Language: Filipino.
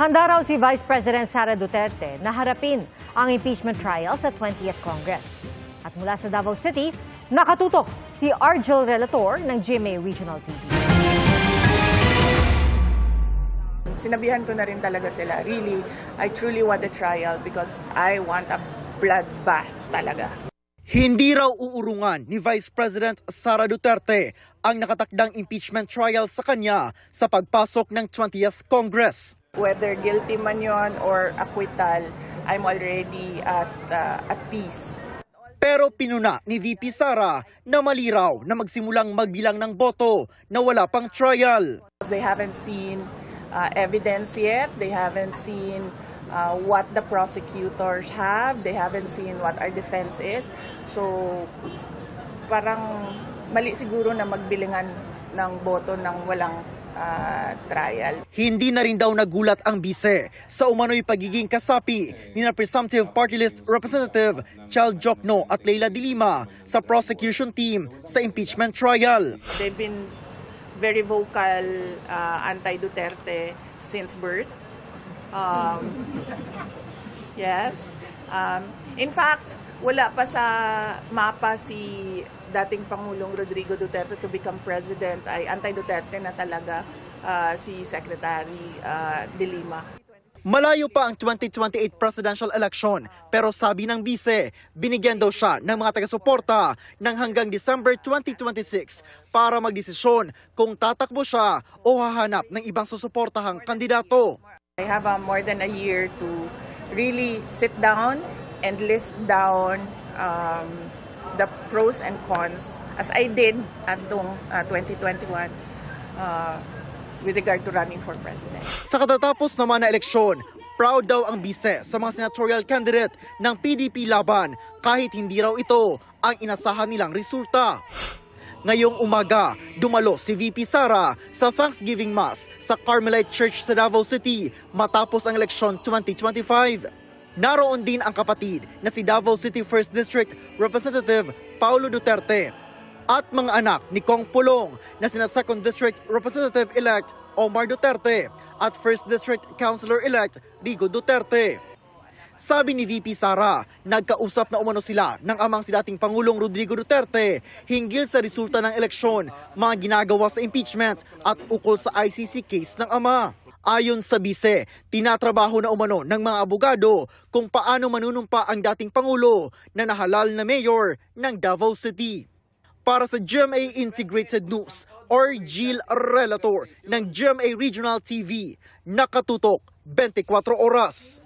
Handa raw si Vice President Sara Duterte na harapin ang impeachment trial sa 20th Congress. At mula sa Davao City, nakatutok si Argel Relator ng GMA Regional TV. Sinabihan ko na rin talaga sila, really, I truly want a trial because I want a bloodbath talaga. Hindi raw uurungan ni Vice President Sara Duterte ang nakatakdang impeachment trial sa kanya sa pagpasok ng 20th Congress. Whether guilty man yon or acquittal, I'm already at peace. Pero pinuna ni VP Sara na mali raw na magsimulang magbilang ng boto na wala pang trial. They haven't seen evidence yet. They haven't seen what the prosecutors have. They haven't seen what our defense is. So parang mali siguro na magbilangan ng boto ng walang trial. Hindi na rin daw nagulat ang bise sa umano'y pagiging kasapi ni na presumptive party list representative Chal Jokno at Leila de Lima sa prosecution team sa impeachment trial. They've been very vocal anti-Duterte since birth. Yes. In fact, wala pa sa mapa si dating Pangulong Rodrigo Duterte to become president, ay anti-Duterte na talaga si Secretary de Lima. Malayo pa ang 2028 presidential election pero sabi ng bise, binigyan daw siya ng mga taga-suporta ng hanggang December 2026 para magdesisyon kung tatakbo siya o hahanap ng ibang susuportahang kandidato. I have more than a year to really sit down and list down the pros and cons as I did at 2021 with regard to running for president. Sa katatapos naman na eleksyon, proud daw ang bise sa mga senatorial candidate ng PDP laban kahit hindi raw ito ang inasahan nilang resulta. Ngayong umaga, dumalo si VP Sara sa Thanksgiving Mass sa Carmelite Church sa Davao City matapos ang eleksyon 2025. Naroon din ang kapatid na si Davao City 1st District Representative Paulo Duterte at mga anak ni Kong Pulong na sina 2nd District Representative-elect Omar Duterte at 1st District Councilor-elect Rigo Duterte. Sabi ni VP Sara, nagkausap na umano sila ng amang si dating Pangulong Rodrigo Duterte hinggil sa resulta ng eleksyon, mga ginagawa sa impeachment at ukol sa ICC case ng ama. Ayon sa bise, tinatrabaho na umano ng mga abogado kung paano manunumpa ang dating Pangulo na nahalal na mayor ng Davao City. Para sa GMA Integrated News, Argel Relator ng GMA Regional TV, nakatutok 24 oras.